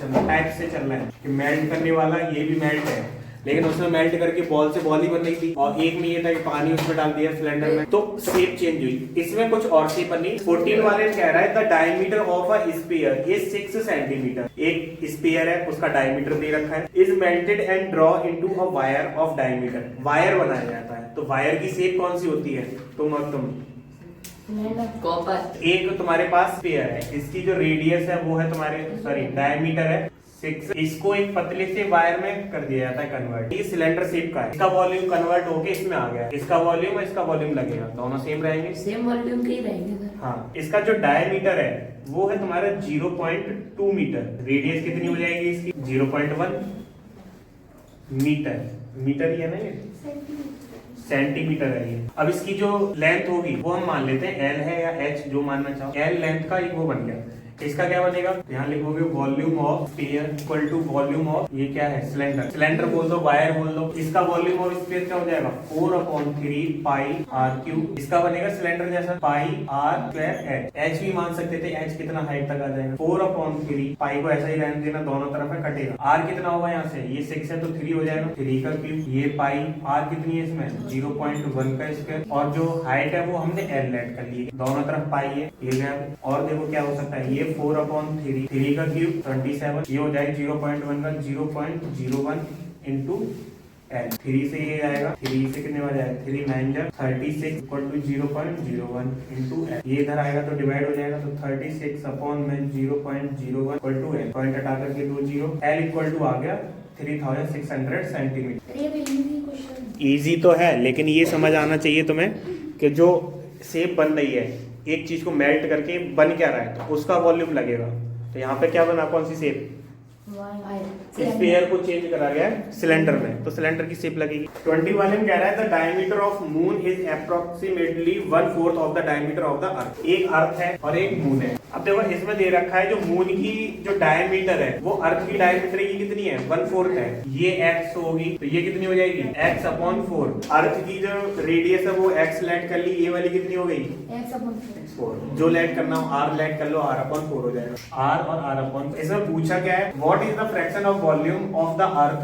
चलना है, टाइप से चलना है कि मेल्ट करने वाला ये भी मेल्ट है, लेकिन उसमें मेल्ट करके बॉल से बॉल ही बन रही थी, और एक में ये था कि पानी उसमें डाल दिया सिलेंडर में तो शेप चेंज हुई। इसमें कुछ और शेप बनी। 14 वाले कह रहा है the diameter of a sphere is 6 centimetre. एक स्फीयर है, उसका डायमीटर दे रखा है। Is melted and draw into a wire of diameter. Wire बनाया जाता है, तो वायर की शेप कौन सी होती है? तुम कॉपर। एक तुम्हारे पास स्फीयर है, इसकी जो रेडियस है वो है तुम्हारे डायमीटर है 6। इसको एक पतले से वायर में कर दिया जाता है कन्वर्ट। ये सिलेंडर शेप का है, इसका वॉल्यूम कन्वर्ट होके इसमें आ गया। इसका वॉल्यूम और इसका वॉल्यूम लगेगा, दोनों सेम रहेंगे, सेम वॉल्यूम के ही रहेंगे। हाँ, इसका जो डायमीटर है वो है तुम्हारा 0.2 मीटर। रेडियस कितनी हो जाएगी इसकी? 0.1 मीटर। मीटर ही है ना, ये सेंटीमीटर है ये। अब इसकी जो लेंथ होगी वो हम मान लेते हैं L है या H, जो मानना चाहो। L लेंथ का एक वो बन गया। इसका क्या बनेगा? यहाँ लिखोगे volume of sphere equal to volume of, ये क्या है? सिलेंडर। सिलेंडर बोल दो, वायर बोल दो। इसका वॉल्यूम ऑफ स्फीयर क्या हो जाएगा? 4/3 पाई आर क्यूब। इसका बनेगा सिलेंडर जैसा पाई आर स्क्वायर एच। एच भी मान सकते थे, एच कितना हाइट तक आ जाएगा? 4/3 पाई को ऐसा ही रहने देना, दोनों तरफ है, कटेगा। आर कितना होगा यहाँ से? ये 6 है तो 3 हो जाएगा, 3 का क्यूब। ये पाई आर कितनी है इसमें? 0.1 का स्क्वायर। और जो हाइट है वो हमने एल ऐड कर ली, दोनों तरफ पाई है, ये गैप। और देखो क्या हो सकता है, ये 4/3, 3 का क्यूब 27, ये हो जाएगा 0.1 का 0.01 इंटू एल। 3 से ये आएगा, 3 से कितने बार जाएगा? 3 9 जा 36 इक्वल टू 0.01 इंटू एल। ये इधर आएगा तो डिवाइड हो जाएगा, तो 36/0.01 इक्वल टू एल। पॉइंट हटा करके 2 0, एल इक्वल टू आ गया 3600 सेंटीमीटर। इजी तो है, लेकिन ये समझ आना चाहिए तुम्हें कि जो शेप बन रही है, एक चीज को मेल्ट करके बन क्या रहा है, तो उसका वॉल्यूम लगेगा। तो यहाँ पे क्या बना? कौन सी शेप? स्फीयर को चेंज करा गया है सिलेंडर में, तो सिलेंडर की शेप लगेगी। 20 वाले में कह रहा है the diameter of moon is approximately 1/4 of the diameter of the earth. एक अर्थ है और एक मून है। अब देखो इसमें दे रखा है जो मून की जो डायमीटर है वो अर्थ की डायमीटर की कितनी है? 1/4 है। ये x होगी तो ये कितनी हो जाएगी? x/4। अर्थ की जो रेडियस है वो x लेट कर ली, ये वाली कितनी हो गई? x/4। जो लेट करना हो r लेट कर लो, r/4 हो जाएगा। r और r/4। इसमें पूछा क्या है? What is the fraction of volume of the earth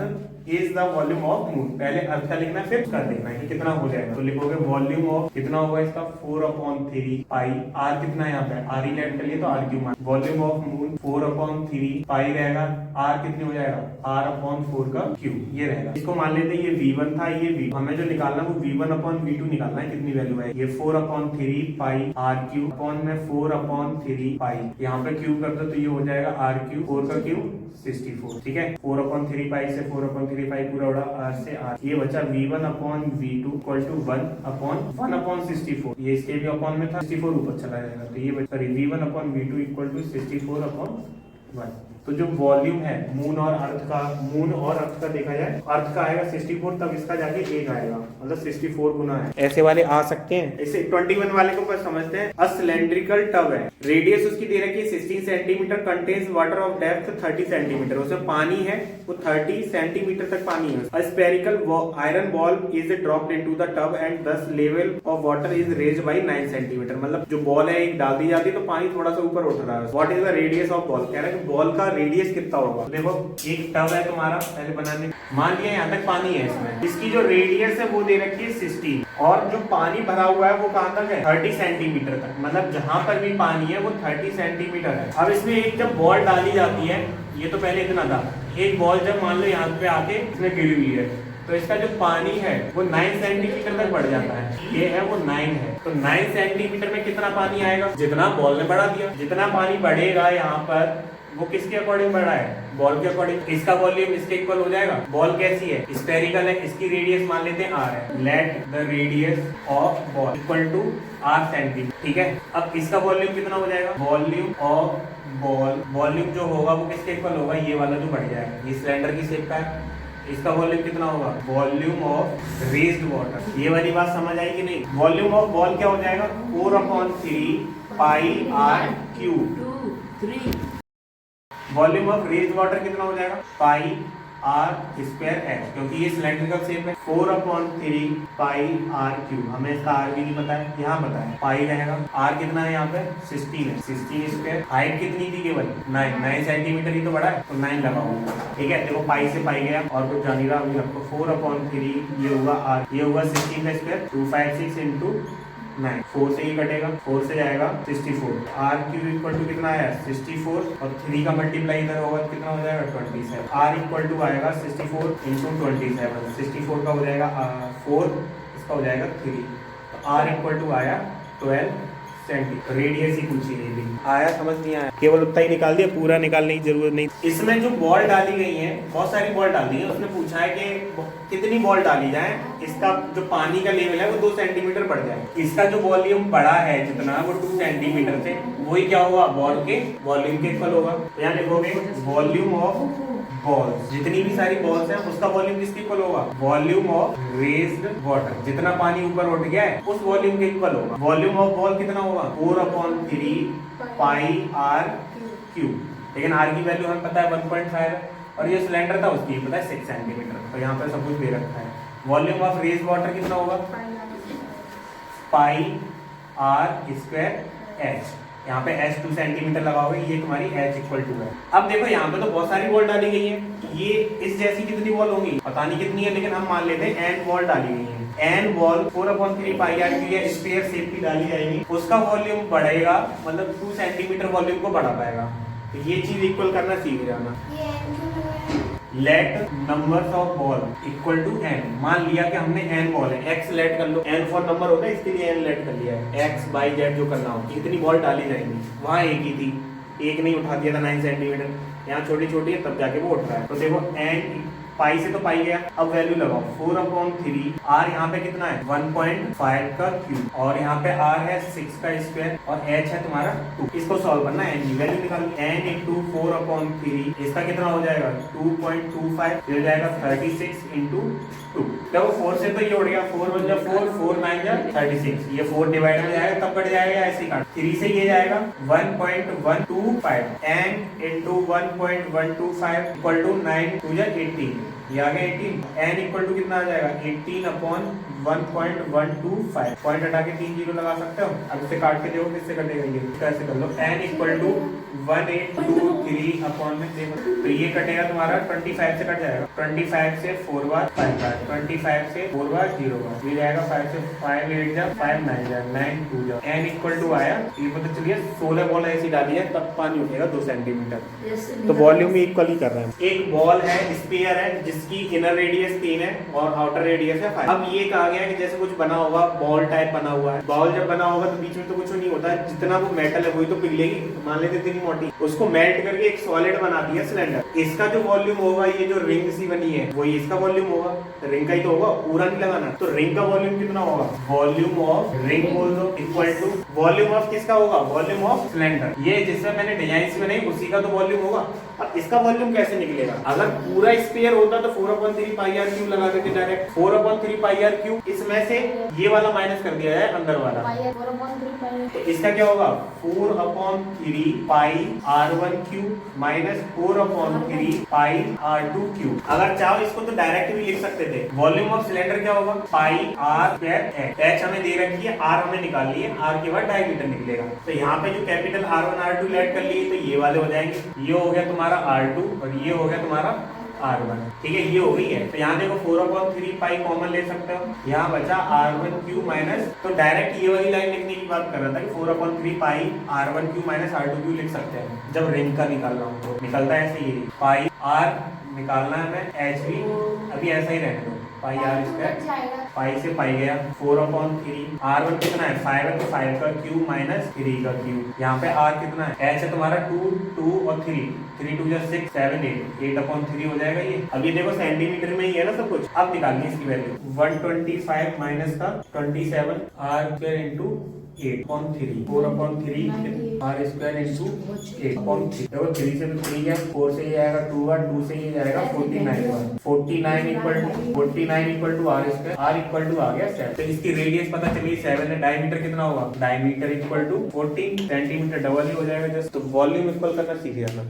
is the volume of moon. पहले अर्थ का लिखना फिर उसका देखना है कि कितना हो जाएगा। तो लिखोगे वॉल्यूम ऑफ कितना होगा इसका? 4/3 पाई। आर कितना है यहाँ पे? आर ही लेट कर लिए तो आर क्यूब मान। वॉल्यूम ऑफ मून 4/3 पाई रहेगा, आर कितनी हो जाएगा? r/4 का क्यूब, ये रहेगा। इसको मान लेते हैं ये v1 था, ये v। हमें जो निकालना वो v1/v2 निकालना है, कितनी वैल्यू है। ये 4/3 पाई आर क्यूब अपॉन में 4/3 पाई, यहाँ पे क्यूब कर दो तो ये हो जाएगा आर क्यूब, 4 का क्यूब 64। ठीक है, 4/3 पाई से 4/3 पाई पूरा उड़ा, आर से आर। ये बचा v1/v2 इक्वल टू 1/1/64। ये इसके भी अपॉन में था, 64 ऊपर चला जाएगा, तो ये बचा v1/v2 इक्वल टू 64/1। तो जो वॉल्यूम है मून और अर्थ का देखा जाए, अर्थ का आएगा 64, तब इसका जाके 1 आएगा, मतलब 64 गुना है। ऐसे वाले आ सकते हैं। ऐसे 21 वाले को समझते हैं। अ सिलेंड्रिकल टब है, रेडियस उसकी दे रखी है 16 centimetre, contains water of depth 30 centimetre. उसमें पानी है वो 30 सेंटीमीटर तक पानी है। A spherical iron ball is dropped into the tub and this level of water is raised by 9 centimetre. मतलब जो बॉल है एक डाल दी जाती है तो पानी थोड़ा सा ऊपर उठ रहा है। What is the radius of ball? कह रहा है बॉल का रेडियस कितना होगा। देखो एक टब है तुम्हारा, पहले बनाने मान लिया यहाँ तक पानी है, इसमें इसकी जो रेडियस है वो दे रखी है 16, और जो पानी भरा हुआ है वो कहाँ तक है? 30 सेंटीमीटर तक। मतलब जहां पर भी पानी है वो 30 सेंटीमीटर है। अब इसमें एक जब बॉल डाली जाती है, ये तो पहले इतना था, एक बॉल जब मान लो यहाँ पे आके इसमें गिरी हुई है, तो इसका जो पानी है वो 9 सेंटीमीटर तक बढ़ जाता है। ये है वो 9 है, तो 9 सेंटीमीटर में कितना पानी आएगा? जितना बॉल ने बढ़ा दिया। जितना पानी बढ़ेगा यहाँ पर वो किसके अकॉर्डिंग बढ़ा है? बॉल के अकॉर्डिंग। इसका वॉल्यूम इसके इक्वल हो जाएगा। बॉल कैसी है? स्फेरिकल है, इसकी रेडियस मान लेते हैं r है। Let the radius of ball equal to r centimetre. ठीक है, अब इसका वॉल्यूम कितना हो जाएगा? वॉल्यूम ऑफ बॉल, वॉल्यूम जो होगा वो किसके इक्वल होगा? ये वाला जो बढ़ जाएगा, ये सिलेंडर की शेप का है। इसका वॉल्यूम कितना होगा? Volume of raised water. ये वाली बात समझ आई कि नहीं? वॉल्यूम ऑफ बॉल क्या हो जाएगा? 4/3 pi R cube. Volume of raised water कितना हो जाएगा? पाई आर स्क्वायर एच, क्योंकि ये सिलेंड्रिकल शेप है। 4/3 पाई आर क्यूब, हमें इसका आर भी नहीं पता है, यहाँ पता है पाई रहेगा। आर कितना है यहाँ पे 16 है, 16 स्क्वायर। हाइट कितनी थी केवल 9 सेंटीमीटर ही तो बड़ा है, तो 9 लगाओ। ठीक है, देखो पाई से पाई गया और कुछ जानी रहा, अभी आपको 4/3 ये होगा आर, ये होगा 16 का स्क्वायर, 256 इंटू 9, 4 से ही कटेगा, 4 से जाएगा 64। आर क्यूब इक्वल टू कितना आया 64 और 3 का मल्टीप्लाई इधर होगा तो कितना हो जाएगा 27। आर इक्वल टू आएगा 64 इंटू 27, 64 का हो जाएगा 4, इसका हो जाएगा 3, तो आर इक्वल टू आया 12 सेंटीमीटर। रेडियस ही पूछी गई थी, आया समझ नहीं आया, केवल उतना ही निकाल दिया, पूरा निकालने की जरूरत नहीं। इसमें जो बॉल डाली गई है, बहुत सारी बॉल डाली है, उसने पूछा है कि कितनी बॉल डाली जाए, इसका जो पानी का लेवल है वो 2 सेंटीमीटर बढ़ जाए। इसका जो वॉल्यूम बड़ा है जितना वो 2 सेंटीमीटर से, वही क्या होगा बॉल के वॉल्यूम के इक्वल होगा। तो यहाँ लिखोगे वॉल्यूम ऑफ बॉल्स, जितनी भी सारी बॉल्स हैं उसका वॉल्यूम किसके इक्वल होगा, वॉल्यूम ऑफ रेज्ड वाटर, जितना पानी ऊपर उठ गया है उस वॉल्यूम के इक्वल होगा। वॉल्यूम ऑफ बॉल कितना होगा 4/3 पाई आर क्यूब, लेकिन आर की वैल्यू हमें पता है 1.5 है, और ये सिलेंडर था उसकी पता है 6 सेंटीमीटर, तो यहाँ पे सब कुछ दे रखा है। वॉल्यूम ऑफ रेज्ड वाटर कितना होगा पाई आर स्क्वायर एच, यहाँ पे h 2 सेंटीमीटर लगाओगे, ये तुम्हारी h इक्वल टू है। अब देखो यहाँ पे तो बहुत सारी बॉल डाली गई है, ये इस जैसी कितनी बॉल होंगी पता नहीं कितनी है, लेकिन हम मान लेते हैं n बॉल डाली गई है। n बॉल 4/3 पाई आर की स्फीयर शेप की डाली जाएगी, उसका वॉल्यूम बढ़ेगा, मतलब 2 सेंटीमीटर वॉल्यूम को बढ़ा पाएगा। तो ये चीज इक्वल करना सीख जाना। Let numbers of ball equal to n, मान लिया कि हमने n बॉल है, x लेट कर लो, n फॉर नंबर होता है इसके लिए n लेट कर लिया है, x by z जो करना हो, कितनी बॉल डाली जाएंगी, वहाँ एक ही थी, एक नहीं उठा दिया था 9 सेंटीमीटर, यहाँ छोटी छोटी है तब जाके वो उठ रहा है। तो देखो n पाई से तो पाई गया, अब वैल्यू लगाओ 4/3, r यहाँ पे कितना है 1.5 का क्यूब, और यहाँ पे r है 6 का स्क्वायर, और h है तुम्हारा 2। इसको सॉल्व करना है, n की वैल्यू निकालनी, n इंटू 4/3, इसका कितना हो जाएगा 2.25, ये हो जाएगा 36 इंटू 2। देखो 4 से तो ये उड़ गया, 4 बन जा 4, 4 9 जा 36, ये 4 डिवाइड में जाएगा तब कट जाएगा, ऐसे ही काट। 3 से ये जाएगा 1.125, n इंटू 1.125 इक्वल टू 9 2 जा 18, ये आ गया 18। n इक्वल टू कितना आ जाएगा 18/1.125, पॉइंट हटा के 3 जीरो लगा सकते हो। अब इसे काट के देखो किससे कटेगा, ये कैसे कर लो, n इक्वल टू 1823 अपॉन में देखो, तो ये कटेगा तुम्हारा 25 से कट जाएगा, 25 से 4 बार 5 बार, 25 से 4 बार 0 बार, ये जाएगा 5 से 5 8 जा 5 9 जा 9 2 जा, n इक्वल टू आया, ये पता चलिए 16 बॉल ऐसी डाली है तब पानी उठेगा 2 सेंटीमीटर। तो वॉल्यूम ही इक्वल ही कर रहे हैं। एक बॉल है स्फीयर है जिसकी इनर रेडियस 3 है और आउटर रेडियस है 5। अब ये कहा गया है कि जैसे कुछ बना होगा, बॉल टाइप बना हुआ है, बॉल जब बना होगा तो बीच में तो कुछ नहीं होता है, जितना वो मेटल है वही तो पिघलेगी, मान लेते इतनी मोटी, उसको मेल्ट करके एक सॉलिड बना दिया सिलेंडर। इसका जो वॉल्यूम होगा, ये जो रिंग सी बनी है वही इसका वॉल्यूम होगा, रिंग का ही तो होगा, पूरा नहीं लगाना। तो रिंग का वॉल्यूम कितना होगा, वॉल्यूम ऑफ रिंग बोल दो इक्वल टू वॉल्यूम ऑफ किसका होगा, वॉल्यूम ऑफ सिलेंडर। ये जिससे मैंने डिजाइन सी बनाई उसी का तो वॉल्यूम होगा। अब इसका वॉल्यूम कैसे निकलेगा, अगर पूरा स्फीयर होता तो 4/3 पाई आर क्यूब लगा देते डायरेक्ट, 4/3 पाई आर क्यूब, इसमें से ये वाला माइनस कर दिया है अंदर वाला, तो इसका क्या होगा 4/3 पाई r1 क्यूब माइनस 4/3 पाई r2 क्यूब। अगर चाहो इसको तो डायरेक्ट भी लिख सकते थे। वॉल्यूम ऑफ सिलेंडर क्या होगा पाई r स्क्वायर h हमें दे रखी है, r हमें निकालनी है, r के बाद डायमीटर निकलेगा। तो यहाँ पे जो कैपिटल R1 R2 ऐड कर लिए तो ये वाले हो जाएंगे, ये हो गया तुम्हारा R2 और ये हो गया तुम्हारा R1, ठीक है, ये हो गई है। तो यहाँ देखो 4/3 पाई कॉमन ले सकते हो, यहाँ बचा R1 क्यूब माइनस, तो डायरेक्ट ये वाली लाइन लिखने की बात कर रहा था कि 4/3 पाई R1 cube minus R2 cube लिख सकते हैं। जब रिंग का निकालना हो तो निकलता है ऐसे, ये पाई R निकालना है हमें, H भी अभी ऐसा ही रहने दो, पाई आर स्क्वायर, पाई से पाई गया 4/3, R1 कितना है 5 है तो 5 का क्यूब माइनस 3 का क्यूब, यहाँ पे R कितना है H है तुम्हारा 2 2 और 3 3 2 जा 6 7 8 8/3 हो जाएगा ये। अब ये देखो सेंटीमीटर में ही है ना सब कुछ, अब निकालनी है इसकी वैल्यू 125 माइनस का 27 R square into 8/3 4/3 R square into 8/3, देखो 3 से तो 3 है, 4 से ये आएगा 2 बार, 2 से ये जाएगा 49 बार, 49 equal to R square, R equal to आ गया 7। तो इसकी रेडियस पता चली 7 है, डायमीटर कितना होगा, diameter equal to 14 centimetre, double ही हो जाएगा जस्ट। तो वॉल्यूम इक्वल करना सीख जाना।